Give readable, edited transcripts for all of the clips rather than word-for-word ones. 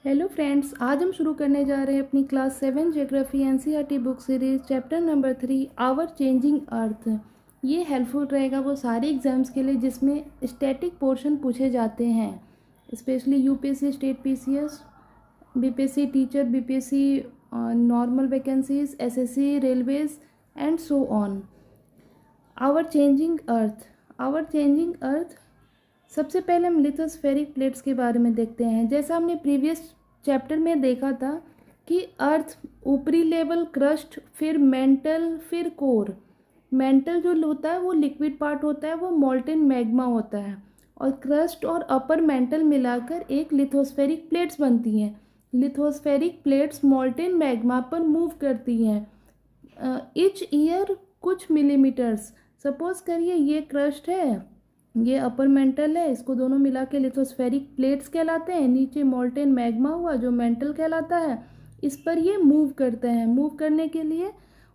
Hello friends, आज हम शुरू करने जा रहे हैं अपनी class 7 geography NCERT book series chapter number 3 our changing earth. ये हेल्पफुल रहेगा वो सारे एग्जाम्स के लिए जिसमें स्टैटिक पोर्शन पूछे जाते हैं, specially UPSC, state PCS, BPSC teacher, BPSC normal vacancies, SSC, railways and so on. Our changing earth सबसे पहले हम लिथोस्फेरिक प्लेट्स के बारे में देखते हैं। जैसा हमने प्रीवियस चैप्टर में देखा था कि अर्थ ऊपरी लेवल क्रस्ट, फिर मेंटल, फिर कोर। मेंटल जो होता है वो लिक्विड पार्ट होता है, वो मोल्टेन मैग्मा होता है, और क्रस्ट और अपर मेंटल मिलाकर एक लिथोस्फेरिक प्लेट्स बनती हैं। लिथोस्फेरिक प्लेट्स मोल्टेन मैग्मा पर मूव करती हैं ईच ईयर कुछ मिलीमीटर्स। सपोज करिए ये क्रस्ट है, ये अपर मेंटल है, इसको दोनों मिला के लिथोस्फेरिक प्लेट्स कहलाते हैं। नीचे मोल्टेन मैग्मा हुआ जो मेंटल कहलाता है। इस पर ये मूव करते हैं। मूव करने के लिए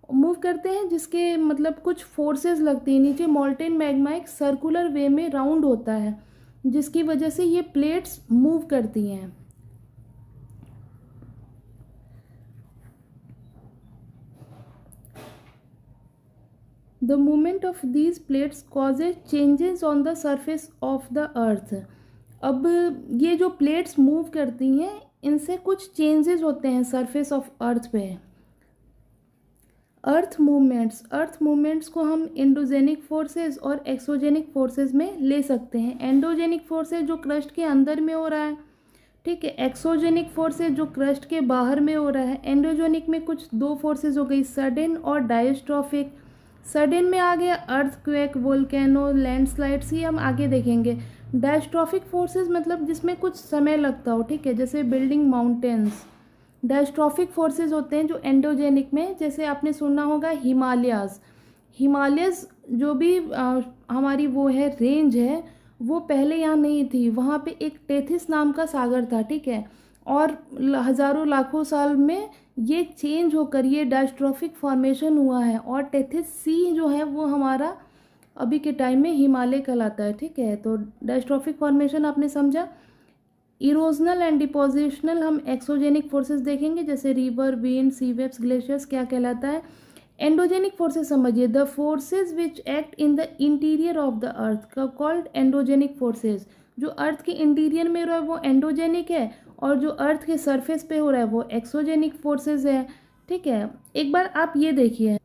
मूव करते हैं जिसके मतलब कुछ फोर्सेस लगती हैं। नीचे मोल्टेन मैग्मा एक सर्कुलर वे में राउंड होता है जिसकी वजह से ये प्लेट्स मूव करती हैं। The movement of these plates causes changes on the surface of the earth। अब ये जो प्लेट्स मूव करती हैं इनसे कुछ चेंजेस होते हैं सरफेस ऑफ अर्थ पे। अर्थ मूवमेंट्स को हम एंडोजेनिक फोर्सेस और एक्सोजेनिक फोर्सेस में ले सकते हैं। एंडोजेनिक फोर्सेस जो क्रस्ट के अंदर में हो रहा है, ठीक है। एक्सोजेनिक फोर्सेस जो क्रस्ट के बाहर में हो रहा है। एंडोजेनिक में कुछ दो फोर्सेस हो गई, सडन और डायस्ट्रॉफिक। सडन में आ गया अर्थक्वेक, वोल्केनो, लैंडस्लाइड्स, ये हम आगे देखेंगे। डायस्ट्रॉफिक फोर्सेस मतलब जिसमें कुछ समय लगता हो, ठीक है, जैसे बिल्डिंग माउंटेन्स। डायस्ट्रॉफिक फोर्सेस होते हैं जो एंडोजेनिक में, जैसे आपने सुना होगा हिमालयस जो भी हमारी वो है रेंज है, वो पहले यहाँ नहीं थी। वहाँ पे एक टेथिस नाम का सागर था, ठीक है, और हज़ारों लाखों साल में ये चेंज होकर ये डायस्ट्रॉफिक फॉर्मेशन हुआ है। और टेथिस सी जो है वो हमारा अभी के टाइम में हिमालय कहलाता है, ठीक है। तो डायस्ट्रॉफिक फॉर्मेशन आपने समझा। इरोजनल एंड डिपोजिशनल हम एक्सोजेनिक फोर्सेस देखेंगे, जैसे रिवर, विंड, सी वेव्स, ग्लेशियर्स क्या कहलाता है। एंडोजेनिक फोर्सेस समझिए, the forces which act in the interior of the earth called endogenic forces. जो अर्थ के इंटीरियर में हो रहा है वो एंडोजेनिक है, और जो अर्थ के सरफेस पे हो रहा है वो एक्सोजेनिक फोर्सेस है, ठीक है। एक बार आप ये देखिए,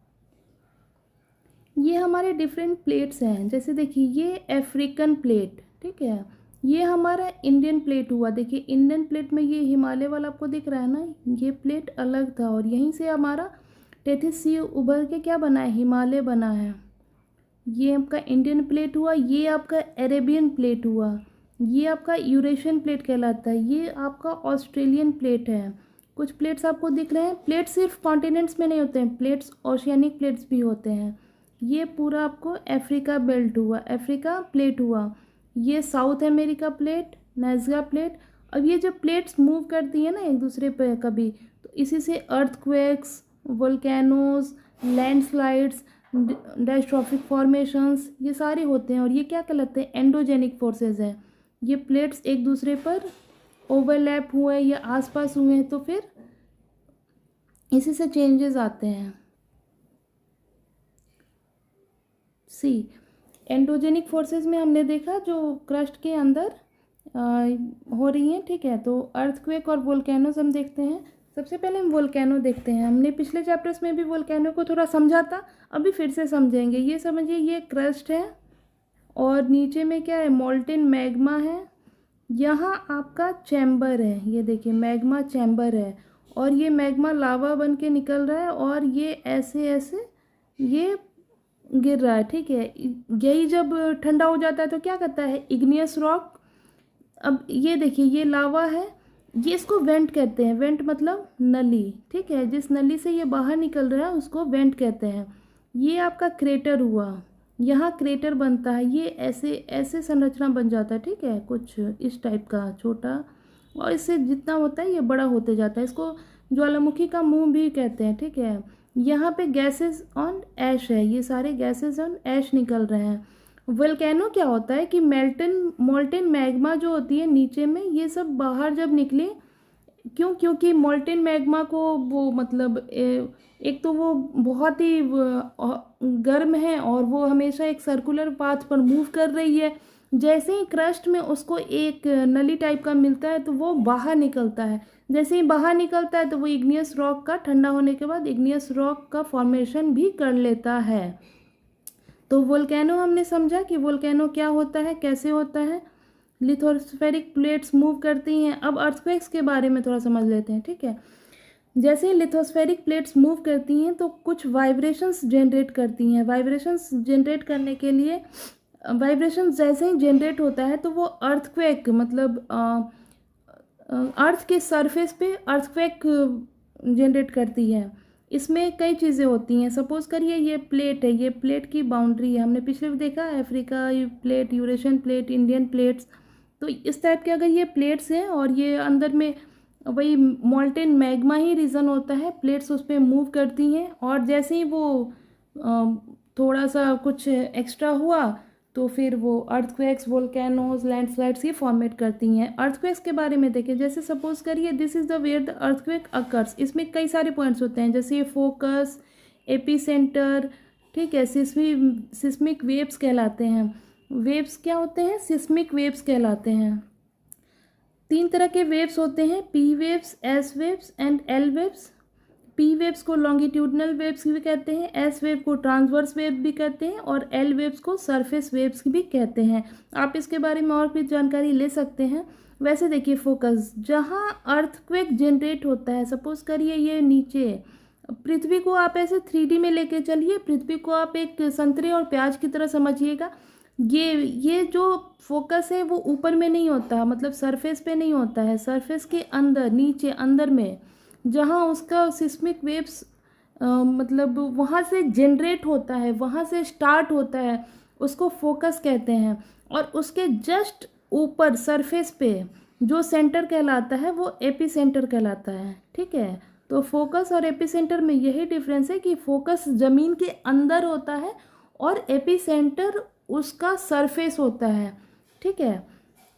ये हमारे डिफरेंट प्लेट्स हैं। जैसे देखिए ये अफ्रीकन प्लेट, ठीक है, ये हमारा इंडियन प्लेट हुआ। देखिए इंडियन प्लेट में ये हिमालय वाला आपको दिख रहा है ना, ये प्लेट अलग था, और यहीं से हमारा टेथिस सी उभर के क्या बना है, हिमालय बना है। ये आपका इंडियन प्लेट हुआ, ये आपका अरेबियन प्लेट हुआ, ये आपका यूरेशियन प्लेट कहलाता है, ये आपका ऑस्ट्रेलियन प्लेट है। कुछ प्लेट्स आपको दिख रहे हैं। प्लेट सिर्फ कॉन्टिनेंट्स में नहीं होते हैं, प्लेट्स ओशियानिक प्लेट्स भी होते हैं। ये पूरा आपको अफ्रीका बेल्ट हुआ, अफ्रीका प्लेट हुआ। ये साउथ अमेरिका प्लेट, नाइजरा प्लेट। अब ये जब प्लेट्स मूव करती है ना एक दूसरे पे कभी, तो इसी से earthquakes, volcanoes, landslides, diastrophic formations, ये सारे होते हैं। और ये क्या कहलाते हैं, एंडोजेनिक फोर्सेस हैं। ये प्लेट्स एक दूसरे पर ओवरलैप हुए या आसपास हुए हैं, तो फिर इसी से चेंजेस आते हैं। सी एंडोजेनिक फोर्सेस में हमने देखा जो क्रस्ट के अंदर हो रही हैं, ठीक है। तो अर्थक्वेक और वोल्केनोज हम देखते हैं। सबसे पहले हम वोल्केनो देखते हैं। हमने पिछले चैप्टर्स में भी वोल्केनो को थोड़ा समझा था, अभी फिर से समझेंगे। ये समझिए, ये क्रस्ट है और नीचे में क्या है, मोल्टेन मैग्मा है। यहाँ आपका चैम्बर है, ये देखिए मैग्मा चैम्बर है, और ये मैग्मा लावा बन के निकल रहा है, और ये ऐसे ऐसे ये गिर रहा है, ठीक है। यही जब ठंडा हो जाता है तो क्या करता है, इग्नियस रॉक। अब ये देखिए ये लावा है, ये इसको वेंट कहते हैं। वेंट मतलब नली, ठीक है। जिस नली से ये बाहर निकल रहा है उसको वेंट कहते हैं। ये आपका क्रेटर हुआ, यहाँ क्रेटर बनता है, ये ऐसे ऐसे संरचना बन जाता है, ठीक है, कुछ इस टाइप का छोटा, और इससे जितना होता है ये बड़ा होते जाता है। इसको ज्वालामुखी का मुंह भी कहते हैं, ठीक है। यहाँ पे गैसेस ऑन ऐश है, ये सारे गैसेस ऑन ऐश निकल रहे हैं। वोल्केनो क्या होता है कि मोल्टेन मैग्मा जो होती है नीचे में, ये सब बाहर जब निकले क्यों? क्योंकि मोल्टेन मैग्मा को वो मतलब एक तो वो बहुत ही गर्म है और वो हमेशा एक सर्कुलर पाथ पर मूव कर रही है। जैसे ही क्रस्ट में उसको एक नली टाइप का मिलता है तो वो बाहर निकलता है। जैसे ही बाहर निकलता है तो वो इग्नियस रॉक का, ठंडा होने के बाद इग्नियस रॉक का फॉर्मेशन भी कर लेता है। तो वोल्केनो हमने समझा कि वोल्केनो क्या होता है, कैसे होता है। लिथोस्फेरिक प्लेट्स मूव करती हैं। अब अर्थक्वेक्स के बारे में थोड़ा समझ लेते हैं, ठीक है। जैसे ही लिथोस्फेरिक प्लेट्स मूव करती हैं तो कुछ वाइब्रेशंस जनरेट करती हैं। वाइब्रेशंस जनरेट करने के लिए, वाइब्रेशंस जैसे ही जनरेट होता है तो वो अर्थक्वेक मतलब अर्थ के सरफेस पे अर्थक्वेक जनरेट करती है। इसमें कई चीज़ें होती हैं। सपोज करिए ये प्लेट है, ये प्लेट की बाउंड्री है। हमने पिछले भी देखा Africa plate, Eurasian plate, Indian plates. तो इस टाइप के अगर ये प्लेट्स हैं और ये अंदर में वही मोल्टेन मैग्मा ही रीज़न होता है, प्लेट्स उस पर मूव करती हैं और जैसे ही वो थोड़ा सा कुछ एक्स्ट्रा हुआ तो फिर वो अर्थक्वेक्स, वोल्केनोज, लैंडस्लाइड्स ये फॉर्मेट करती हैं। अर्थक्वेक्स के बारे में देखें, जैसे सपोज करिए this is the where the earthquake occurs. इसमें कई सारे पॉइंट्स होते हैं, जैसे ये फोकस, एपीसेंटर, ठीक है। सिस्मिक वेव्स कहलाते हैं। वेव्स क्या होते हैं? सिस्मिक वेव्स कहलाते हैं। 3 तरह के वेव्स होते हैं, P waves, S waves and L waves. P waves को लॉन्गिट्यूडनल वेव्स भी कहते हैं, एस वेव को ट्रांसवर्स वेव भी कहते हैं और एल वेव्स को सरफेस वेव्स भी कहते हैं। आप इसके बारे में और भी जानकारी ले सकते हैं। वैसे देखिए फोकस, जहाँ अर्थक्वेक जनरेट होता है, सपोज करिए ये नीचे पृथ्वी को आप ऐसे 3D में लेके चलिए, पृथ्वी को आप एक संतरे और प्याज की तरह समझिएगा। ये जो फोकस है वो ऊपर में नहीं होता, मतलब सरफेस पे नहीं होता है, सरफेस के अंदर, नीचे अंदर में जहाँ उसका सिस्मिक वेव्स मतलब वहाँ से जनरेट होता है, वहाँ से स्टार्ट होता है, उसको फोकस कहते हैं। और उसके जस्ट ऊपर सरफेस पे जो सेंटर कहलाता है वो एपीसेंटर कहलाता है, ठीक है। तो फोकस और एपीसेंटर में यही डिफरेंस है कि फोकस ज़मीन के अंदर होता है और एपीसेंटर उसका सरफेस होता है, ठीक है।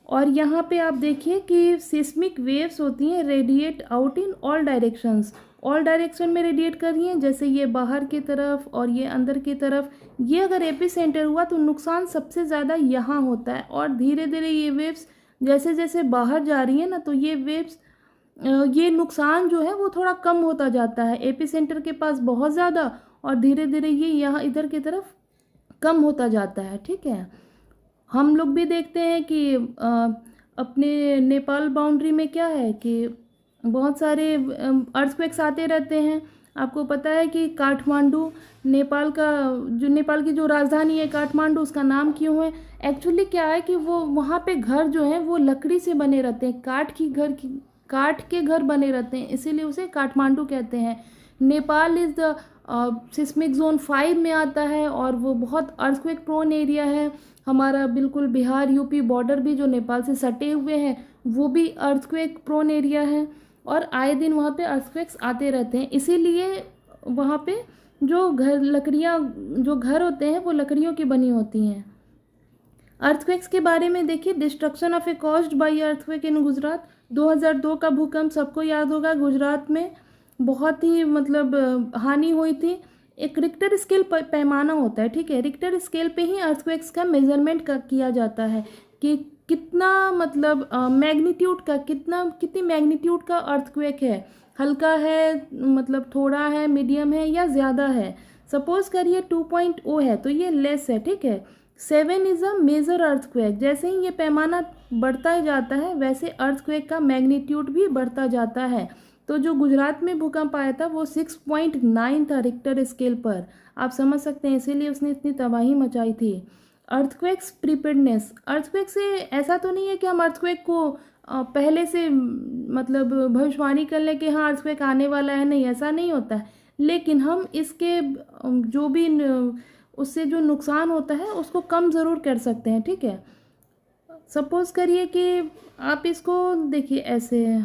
और यहाँ पे आप देखिए कि सिस्मिक वेव्स होती हैं, radiate out in all directions. All direction में रेडिएट कर रही हैं, जैसे ये बाहर की तरफ और ये अंदर की तरफ। ये अगर एपीसेंटर हुआ तो नुकसान सबसे ज़्यादा यहाँ होता है और धीरे धीरे ये वेव्स जैसे जैसे बाहर जा रही हैं ना, तो ये वेव्स ये नुकसान जो है वो थोड़ा कम होता जाता है। एपीसेंटर के पास बहुत ज़्यादा और धीरे धीरे ये यहाँ इधर की तरफ कम होता जाता है, ठीक है। हम लोग भी देखते हैं कि अपने नेपाल बाउंड्री में क्या है कि बहुत सारे अर्थक्वेक्स आते रहते हैं। आपको पता है कि काठमांडू नेपाल का, जो नेपाल की जो राजधानी है काठमांडू, उसका नाम क्यों है? एक्चुअली क्या है कि वो वहाँ पे घर जो हैं वो लकड़ी से बने रहते हैं, काठ के घर बने रहते हैं, इसीलिए उसे काठमांडू कहते हैं। Nepal is the seismic zone 5 में आता है और वो बहुत अर्थक्वेक प्रोन एरिया है। हमारा बिल्कुल बिहार यूपी बॉर्डर भी जो नेपाल से सटे हुए हैं वो भी अर्थक्वेक प्रोन एरिया है और आए दिन वहाँ पे अर्थक्वेक्स आते रहते हैं। इसीलिए वहाँ पे जो घर होते हैं वो लकड़ियों की बनी होती हैं। अर्थक्वेक्स के बारे में देखिए, destruction of A caused by earthquake इन गुजरात। 2002 का भूकंप सबको याद होगा, गुजरात में बहुत ही मतलब हानि हुई थी। एक रिक्टर स्केल पैमाना होता है, ठीक है। रिक्टर स्केल पे ही अर्थक्वेक्स का मेजरमेंट किया जाता है कि कितना मतलब मैग्नीट्यूड का, कितनी मैग्नीट्यूड का अर्थक्वेक है, हल्का है मतलब थोड़ा है, मीडियम है या ज़्यादा है। सपोज करिए 2.0 है तो ये लेस है, ठीक है। 7 इज़ अ मेजर अर्थक्वेक। जैसे ही ये पैमाना बढ़ता जाता है वैसे अर्थक्वेक का मैग्नीट्यूड भी बढ़ता जाता है। तो जो गुजरात में भूकंप आया था वो 6.9 था रिक्टर स्केल पर। आप समझ सकते हैं, इसीलिए उसने इतनी तबाही मचाई थी। अर्थक्वेक्स प्रिपेयर्डनेस, अर्थक्वेक से ऐसा तो नहीं है कि हम अर्थक्वेक को पहले से मतलब भविष्यवाणी कर लें कि हाँ अर्थक्वेक आने वाला है, नहीं, ऐसा नहीं होता है। लेकिन हम इसके जो भी उससे जो नुकसान होता है उसको कम ज़रूर कर सकते हैं, ठीक है। सपोज करिए कि आप इसको देखिए ऐसे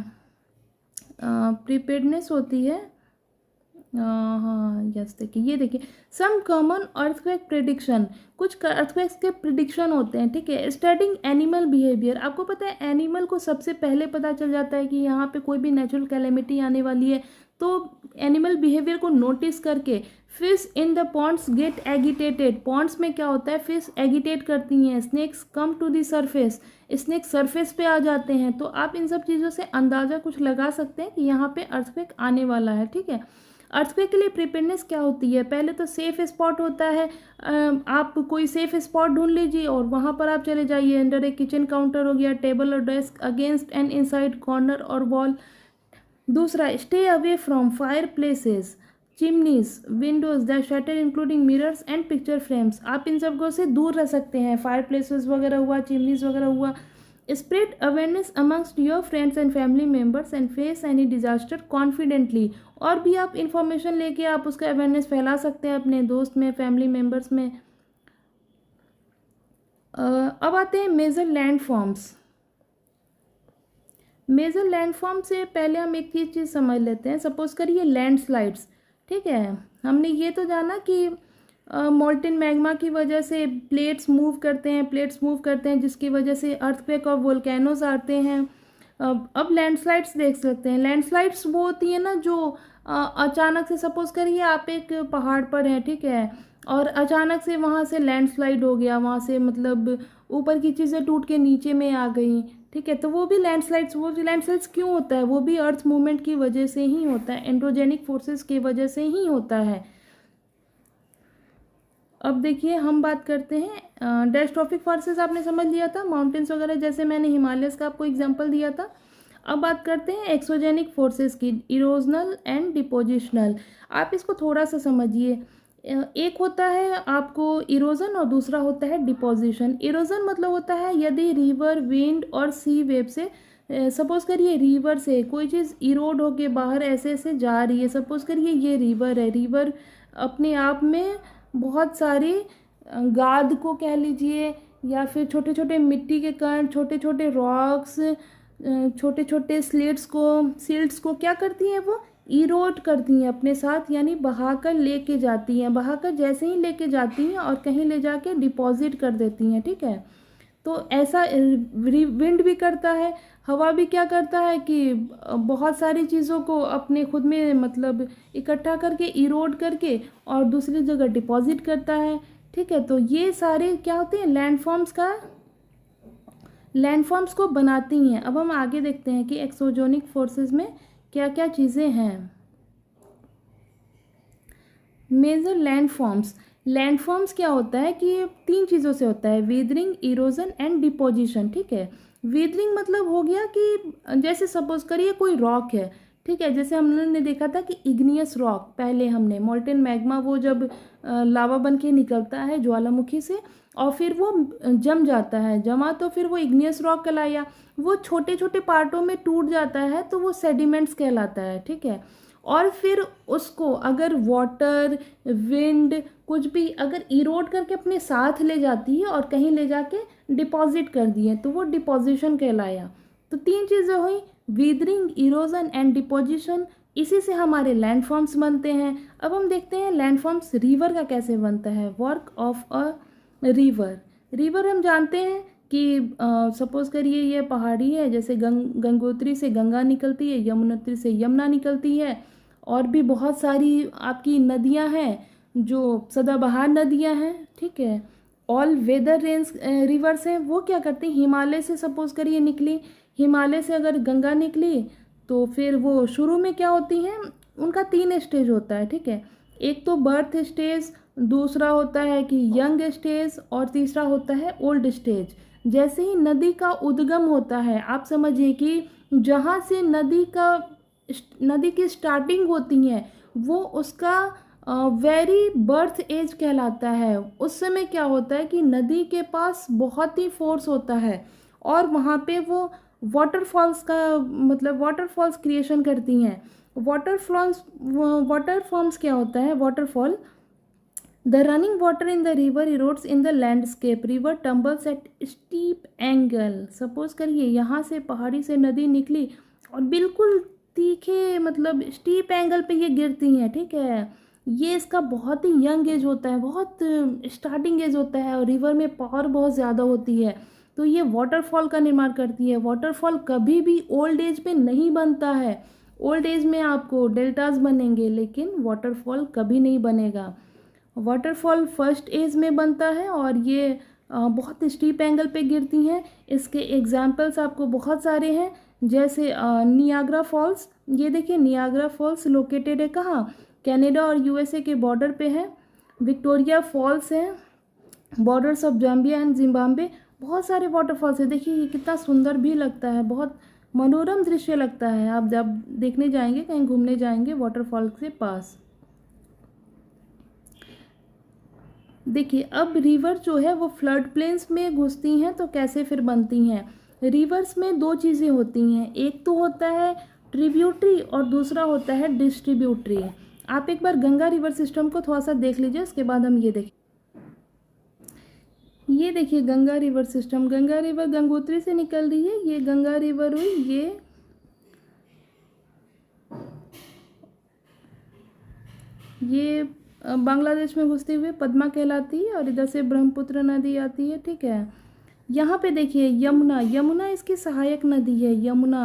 प्रिपेयर्डनेस होती है, हाँ यस, देखिए ये देखिए, सम कॉमन अर्थक्वेक प्रिडिक्शन, कुछ अर्थक्वेक्स के प्रिडिक्शन होते हैं, ठीक है। स्टडिंग एनिमल बिहेवियर, आपको पता है एनिमल को सबसे पहले पता चल जाता है कि यहाँ पे कोई भी नेचुरल कैलेमिटी आने वाली है, तो एनिमल बिहेवियर को नोटिस करके fish in the ponds get agitated, ponds में क्या होता है, फिश एगिटेट करती हैं, snakes come to the surface, snake surface पे आ जाते हैं। तो आप इन सब चीज़ों से अंदाज़ा कुछ लगा सकते हैं कि यहाँ पे अर्थक्वेक आने वाला है, ठीक है। अर्थक्वेक के लिए प्रिपेयरनेस क्या होती है, पहले तो सेफ स्पॉट होता है, आप कोई सेफ स्पॉट ढूंढ लीजिए और वहाँ पर आप चले जाइए, अंडर ए किचन काउंटर हो गया, टेबल और desk, against and inside corner और वॉल। दूसरा, stay away from fire places, chimneys, Windows that shutter including mirrors and picture frames, आप इन सबको से दूर रह सकते हैं, फायर प्लेसेस वगैरह हुआ, चिमनीज वगैरह हुआ। Spread awareness amongst your friends and family members and face any disaster confidently, और भी आप इंफॉर्मेशन लेके आप उसका अवेयरनेस फैला सकते हैं अपने दोस्त में, फैमिली मेम्बर्स में। अब आते हैं major landforms. Major landform से पहले हम एक चीज़ समझ लेते हैं। सपोज करिए लैंडस्लाइड्स, ठीक है, हमने ये तो जाना कि मोल्टेन मैग्मा की वजह से प्लेट्स मूव करते हैं जिसकी वजह से अर्थक्वेक और वोल्केनोज आते हैं। अब लैंडस्लाइड्स देख सकते हैं। लैंडस्लाइड्स वो होती है ना जो अचानक से, सपोज करिए आप एक पहाड़ पर हैं, ठीक है, और अचानक से वहाँ से लैंडस्लाइड हो गया, वहाँ से मतलब ऊपर की चीज़ें टूट के नीचे में आ गई, ठीक है, तो वो भी लैंडस्लाइड्स क्यों होता है, वो भी अर्थ मूवमेंट की वजह से ही होता है, एंड्रोजेनिक फोर्सेस की वजह से ही होता है। अब देखिए हम बात करते हैं डेस्ट्रॉफिक फोर्सेस, आपने समझ लिया था, माउंटेन्स वगैरह, जैसे मैंने हिमालयस का आपको एग्जांपल दिया था। अब बात करते हैं एक्सोजेनिक फोर्सेस की, इरोजनल एंड डिपोजिशनल। आप इसको थोड़ा सा समझिए, एक होता है आपको इरोजन और दूसरा होता है डिपोजिशन। इरोजन मतलब होता है यदि रिवर, विंड और सी वेव से, सपोज करिए रिवर से कोई चीज़ इरोड होके बाहर ऐसे ऐसे जा रही है, सपोज करिए ये रिवर है, रिवर अपने आप में बहुत सारी गाद को कह लीजिए, या फिर छोटे छोटे मिट्टी के कण, छोटे छोटे रॉक्स, छोटे छोटे सिल्ट्स को क्या करती हैं, वो इरोड करती हैं अपने साथ, यानी बहाकर लेके जाती हैं, बहाकर जैसे ही लेके जाती हैं और कहीं ले जाके डिपॉजिट कर देती हैं, ठीक है। तो ऐसा विंड भी करता है, हवा भी क्या करता है कि बहुत सारी चीज़ों को अपने खुद में मतलब इकट्ठा करके, इरोड करके और दूसरी जगह डिपॉजिट करता है, ठीक है। तो ये सारे क्या होते हैं, लैंडफॉर्म्स को बनाती हैं। अब हम आगे देखते हैं कि एक्सोजोनिक फोर्सेस में क्या क्या चीज़ें हैं। मेजर लैंडफॉर्म्स क्या होता है कि तीन चीज़ों से होता है, वेदरिंग, इरोजन एंड डिपोजिशन, ठीक है। वेदरिंग मतलब हो गया कि जैसे सपोज करिए कोई रॉक है, ठीक है, जैसे हमने देखा था कि इग्नियस रॉक, पहले हमने मोल्टेन मैग्मा, वो जब लावा बन के निकलता है ज्वालामुखी से और फिर वो जम जाता है, जमा तो फिर वो इग्नियस रॉक कहलाया, वो छोटे छोटे पार्टों में टूट जाता है तो वो सेडिमेंट्स कहलाता है, ठीक है। और फिर उसको अगर वाटर, विंड, कुछ भी अगर इरोड करके अपने साथ ले जाती है और कहीं ले जाके डिपॉजिट कर दिए तो वो डिपोजिशन कहलाया। तो तीन चीज़ें हुई, वीदरिंग, इरोजन एंड डिपोजिशन, इसी से हमारे लैंडफॉर्म्स बनते हैं। अब हम देखते हैं लैंडफॉर्म्स रिवर का कैसे बनता है, वर्क ऑफ अ रिवर हम जानते हैं कि सपोज करिए ये पहाड़ी है, जैसे गंगोत्री से गंगा निकलती है, यमुनोत्री से यमुना निकलती है, और भी बहुत सारी आपकी नदियां हैं जो सदाबहार नदियां हैं, ठीक है। ऑल वेदर रिवर्स हैं, वो क्या करती हैं, हिमालय से सपोज करिए निकली, हिमालय से अगर गंगा निकली तो फिर वो शुरू में क्या होती हैं, उनका 3 स्टेज होता है, ठीक है। एक तो बर्थ स्टेज, दूसरा होता है कि यंग स्टेज और तीसरा होता है ओल्ड स्टेज। जैसे ही नदी का उद्गम होता है, आप समझिए कि जहाँ से नदी की स्टार्टिंग होती है वो उसका वेरी बर्थ एज कहलाता है। उस समय क्या होता है कि नदी के पास बहुत ही फोर्स होता है और वहाँ पे वो वाटरफॉल्स क्रिएशन करती हैं। वाटरफॉर्म्स क्या होता है, waterfall, the running water in the river erodes in the landscape, river tumbles at steep angle. Suppose करिए यहाँ से पहाड़ी से नदी निकली और बिल्कुल तीखे मतलब स्टीप एंगल पे ये गिरती हैं, ठीक है। ये इसका बहुत ही यंग एज होता है, बहुत स्टार्टिंग एज होता है, और रिवर में पावर बहुत ज़्यादा होती है, तो ये वाटरफॉल का निर्माण करती है। वाटरफॉल कभी भी ओल्ड एज में नहीं बनता है। ओल्ड एज में आपको डेल्टाज बनेंगे, लेकिन वाटरफॉल कभी नहीं बनेगा। वाटरफॉल फर्स्ट एज में बनता है, और ये बहुत स्टीप एंगल पे गिरती हैं। इसके एग्जाम्पल्स आपको बहुत सारे हैं, जैसे नियाग्रा फॉल्स। ये देखिए, नियाग्रा फॉल्स लोकेटेड है कहाँ, कनाडा और यूएसए के बॉर्डर पे है। विक्टोरिया फॉल्स है, borders of Zambia and Zimbabwe. बहुत सारे वाटरफॉल्स है। देखिए ये कितना सुंदर भी लगता है, बहुत मनोरम दृश्य लगता है। आप जब देखने जाएंगे, कहीं घूमने जाएंगे वाटरफॉल के पास। देखिए अब रिवर जो है वो फ्लड प्लेन्स में घुसती हैं तो कैसे फिर बनती हैं। रिवर्स में दो चीज़ें होती हैं, एक तो होता है ट्रिब्यूटरी और दूसरा होता है डिस्ट्रीब्यूटरी। आप एक बार गंगा रिवर सिस्टम को थोड़ा सा देख लीजिए, उसके बाद हम ये देखें। ये देखिए Ganga river system, Ganga river Gangotri से निकल रही है। ये गंगा रिवर हुई, ये बांग्लादेश में घुसते हुए पद्मा कहलाती है, और इधर से ब्रह्मपुत्र नदी आती है, ठीक है। यहाँ पे देखिए यमुना, यमुना इसकी सहायक नदी है, यमुना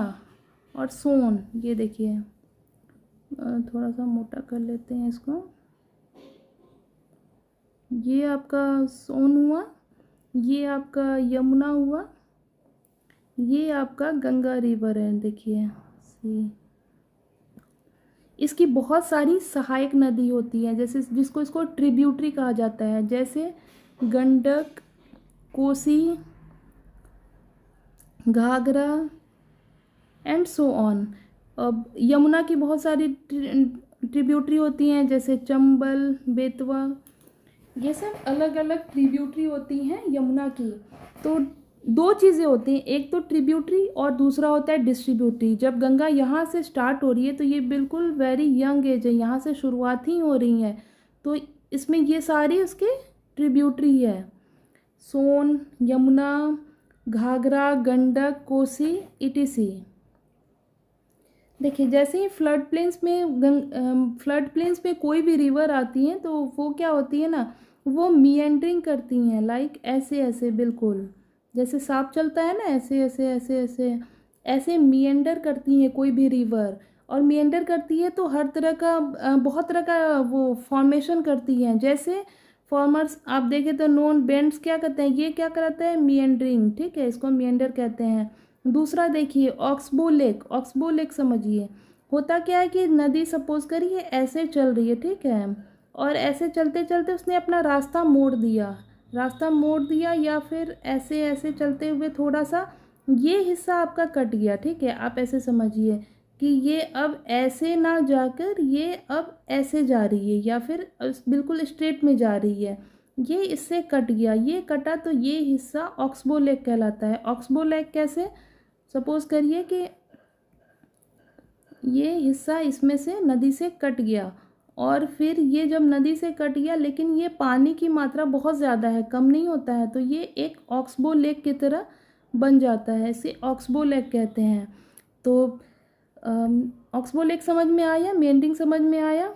और सोन। ये देखिए थोड़ा सा मोटा कर लेते हैं इसको। ये आपका सोन हुआ, ये आपका यमुना हुआ, ये आपका गंगा रिवर है। देखिए सी, इसकी बहुत सारी सहायक नदी होती है, जैसे जिसको इसको ट्रिब्यूटरी कहा जाता है, जैसे Gandak, Kosi, Ghaghara and so on. अब यमुना की बहुत सारी ट्रिब्यूटरी होती हैं, जैसे चंबल, बेतवा, ये सब अलग अलग ट्रिब्यूटरी होती हैं यमुना की। तो दो चीज़ें होती हैं, एक तो ट्रिब्यूटरी और दूसरा होता है डिस्ट्रीब्यूटरी। जब गंगा यहाँ से स्टार्ट हो रही है तो ये बिल्कुल वेरी यंग एज है, यहाँ से शुरुआत ही हो रही है, तो इसमें ये सारी उसके ट्रिब्यूटरी है, सोन, यमुना, घाघरा, गंडक, कोसी, इटीसी। देखिए जैसे ही फ्लड प्लेन्स में कोई भी रिवर आती हैं तो वो क्या होती है ना, वो मिएंडरिंग करती हैं, लाइक ऐसे ऐसे, बिल्कुल जैसे सांप चलता है ना, ऐसे ऐसे ऐसे ऐसे ऐसे मिएंडर करती हैं कोई भी रिवर। और मिएंडर करती है तो हर तरह का बहुत तरह का वो फॉर्मेशन करती हैं। जैसे फॉर्मर्स आप देखें तो नोन बेंड्स क्या कहते हैं, ये क्या कराता है, मिएंडरिंग, ठीक है, इसको मिएंडर कहते हैं। दूसरा देखिए ऑक्सबो लेक, ऑक्सबो लेक समझिए, होता क्या है कि नदी सपोज करिए ऐसे चल रही है, ठीक है, और ऐसे चलते चलते उसने अपना रास्ता मोड़ दिया, या फिर ऐसे ऐसे चलते हुए थोड़ा सा ये हिस्सा आपका कट गया, ठीक है। आप ऐसे समझिए कि ये अब ऐसे ना जाकर ये अब ऐसे जा रही है, या फिर बिल्कुल स्ट्रेट में जा रही है, ये इससे कट गया, ये कटा, तो ये हिस्सा ऑक्सबो लेक कहलाता है। ऑक्सबो लेक कैसे, सपोज करिए कि ये हिस्सा इसमें से नदी से कट गया, और फिर ये जब नदी से कट गया लेकिन ये पानी की मात्रा बहुत ज़्यादा है, कम नहीं होता है, तो ये एक ऑक्सबो लेक की तरह बन जाता है, इसे ऑक्सबो लेक कहते हैं। तो ऑक्सबो लेक समझ में आया, मेंडिंग समझ में आया,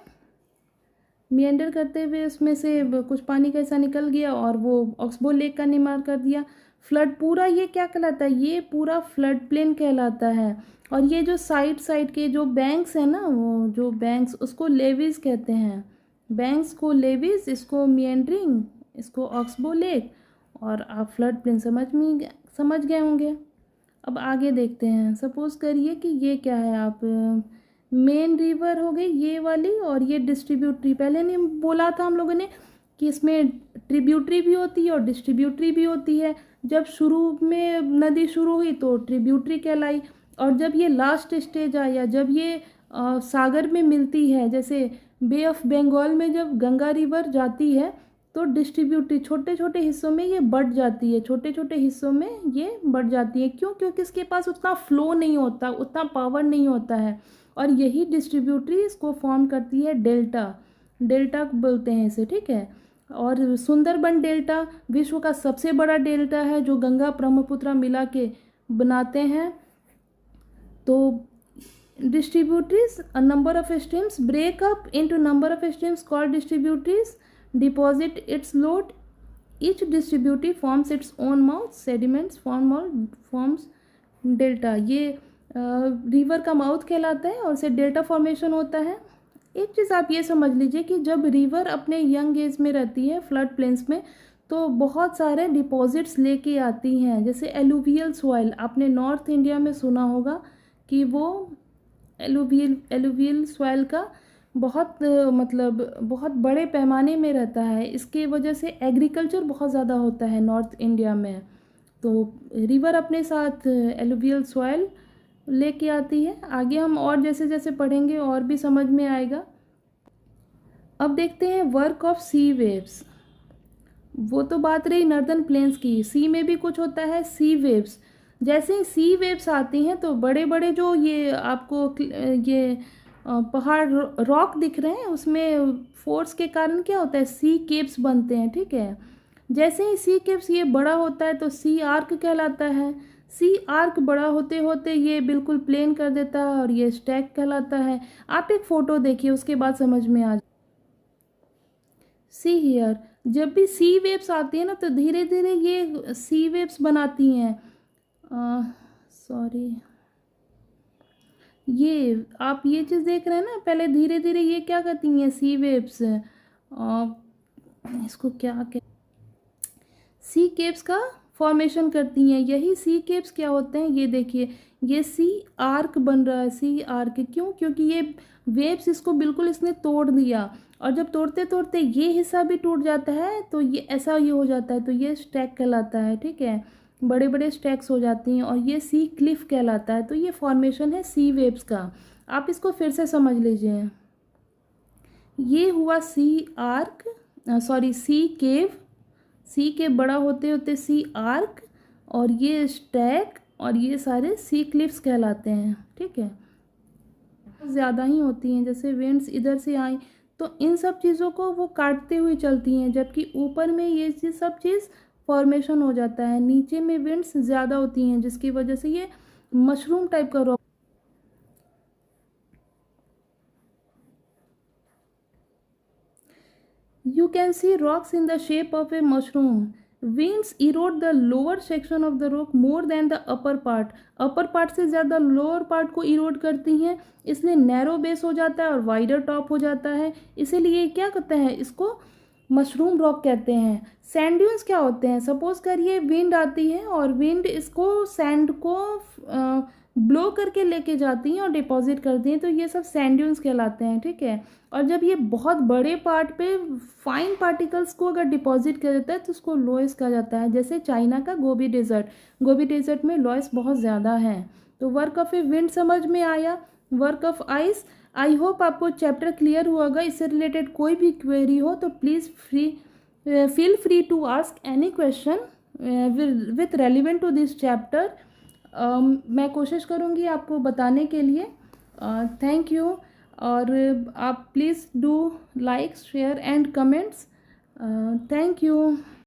मिएंडर करते हुए उसमें से कुछ पानी का हिस्सा निकल गया और वो ऑक्सबो लेक का निर्माण कर दिया। फ्लड पूरा ये क्या कहलाता है, ये पूरा फ्लड प्लेन कहलाता है। और ये जो साइड के जो बैंक्स हैं ना, वो जो बैंक्स, उसको लेविस कहते हैं, बैंक्स को लेविस, इसको मिएंडरिंग, इसको ऑक्सबो लेक। और आप फ्लड प्लेन समझ गए होंगे। अब आगे देखते हैं, सपोज करिए कि ये क्या है, आप मेन रिवर हो गई ये वाली, और ये डिस्ट्रीब्यूटरी। पहले नहीं बोला था हम लोगों ने कि इसमें ट्रिब्यूटरी भी होती है और डिस्ट्रीब्यूटरी भी होती है। जब शुरू में नदी शुरू हुई तो ट्रिब्यूटरी कहलाई, और जब ये लास्ट स्टेज आया, जब ये सागर में मिलती है, जैसे बे ऑफ बंगाल में जब गंगा रिवर जाती है तो डिस्ट्रीब्यूटरी छोटे छोटे हिस्सों में ये बढ़ जाती है, छोटे छोटे हिस्सों में ये बढ़ जाती है। क्यों, क्योंकि इसके पास उतना फ्लो नहीं होता, उतना पावर नहीं होता है, और यही डिस्ट्रीब्यूटरी इसको फॉर्म करती है डेल्टा बोलते हैं इसे, ठीक है। और सुंदरबन डेल्टा विश्व का सबसे बड़ा डेल्टा है जो गंगा ब्रह्मपुत्र मिला के बनाते हैं। तो distributaries, a number of streams, break up into number of streams called distributaries, deposit its load, each distributary forms its own mouth, sediments forms delta. ये रिवर का माउथ कहलाता है और से डेल्टा फॉर्मेशन होता है। एक चीज़ आप ये समझ लीजिए कि जब रिवर अपने यंग एज में रहती है फ्लड प्लेन्स में, तो बहुत सारे डिपॉजिट्स लेके आती हैं, जैसे एलुवियल सॉइल। आपने नॉर्थ इंडिया में सुना होगा कि वो एलुवियल सॉइल का बहुत बड़े पैमाने में रहता है। इसके वजह से एग्रीकल्चर बहुत ज़्यादा होता है नॉर्थ इंडिया में। तो रिवर अपने साथ एलुवियल सॉइल लेके आती है। आगे हम और जैसे जैसे पढ़ेंगे और भी समझ में आएगा। अब देखते हैं वर्क ऑफ सी वेव्स। वो तो बात रही नॉर्दर्न प्लेन्स की, सी में भी कुछ होता है सी वेव्स। जैसे ही सी वेव्स आती हैं तो बड़े बड़े जो ये आपको ये पहाड़ रॉक दिख रहे हैं, उसमें फोर्स के कारण क्या होता है, सी केप्स बनते हैं, ठीक है। जैसे ही सी केप्स ये बड़ा होता है तो सी आर्क कहलाता है। सी आर्क बड़ा होते होते ये बिल्कुल प्लेन कर देता है और ये स्टैक कहलाता है। आप एक फ़ोटो देखिए, उसके बाद समझ में आ जाए। सी हियर, जब भी सी वेव्स आती है ना तो धीरे धीरे ये सी वेव्स बनाती हैं। सॉरी, ये आप ये चीज़ देख रहे हैं ना, पहले धीरे धीरे ये क्या करती हैं सी वेव्स, इसको क्या कह, सी केप्स का फॉर्मेशन करती हैं। यही सी केप्स क्या होते हैं, ये देखिए ये सी आर्क बन रहा है। सी आर्क क्यों? क्योंकि ये वेव्स इसको बिल्कुल इसने तोड़ दिया, और जब तोड़ते तोड़ते ये हिस्सा भी टूट जाता है तो ये ऐसा ये हो जाता है, तो ये स्टैक कहलाता है, ठीक है। बड़े बड़े स्टैक्स हो जाती हैं और ये सी क्लिफ कहलाता है। तो ये फॉर्मेशन है सी वेव्स का। आप इसको फिर से समझ लीजिए। ये हुआ सी आर्क, सॉरी सी केव, सी के बड़ा होते होते सी आर्क, और ये स्टैक, और ये सारे सी क्लिफ्स कहलाते हैं, ठीक है। ज़्यादा ही होती हैं, जैसे विंड्स इधर से आई तो इन सब चीज़ों को वो काटते हुए चलती हैं, जबकि ऊपर में ये चीज़ सब चीज़ फॉर्मेशन हो जाता है। नीचे में विंड्स ज़्यादा होती हैं जिसकी वजह से ये मशरूम टाइप का rock. You can see rocks in the shape of a mushroom. Winds erode the lower section of the rock more than the upper part. Upper part से ज़्यादा lower part को erode करती हैं, इसलिए narrow base हो जाता है और wider top हो जाता है। इसीलिए क्या कहते हैं, इसको मशरूम रॉक कहते हैं। सैंड ड्यून्स क्या होते हैं, सपोज करिए विंड आती है और विंड इसको सैंड को ब्लो करके लेके जाती हैं और डिपॉजिट करती हैं, तो ये सब सैंड ड्यून्स कहलाते हैं, ठीक है। और जब ये बहुत बड़े पार्ट पे फाइन पार्टिकल्स को अगर डिपॉजिट कर देता है तो उसको लोएस कहा जाता है। जैसे चाइना का गोबी डेजर्ट में लोएस बहुत ज़्यादा है। तो वर्क ऑफ ए विंड समझ में आया। Work of ice, I hope आपको चैप्टर क्लियर हुआ होगा। इससे रिलेटेड कोई भी क्वेरी हो तो please feel free to ask any question with relevant to this chapter. मैं कोशिश करूँगी आपको बताने के लिए। Thank you. और आप please do like, share and comments. Thank you.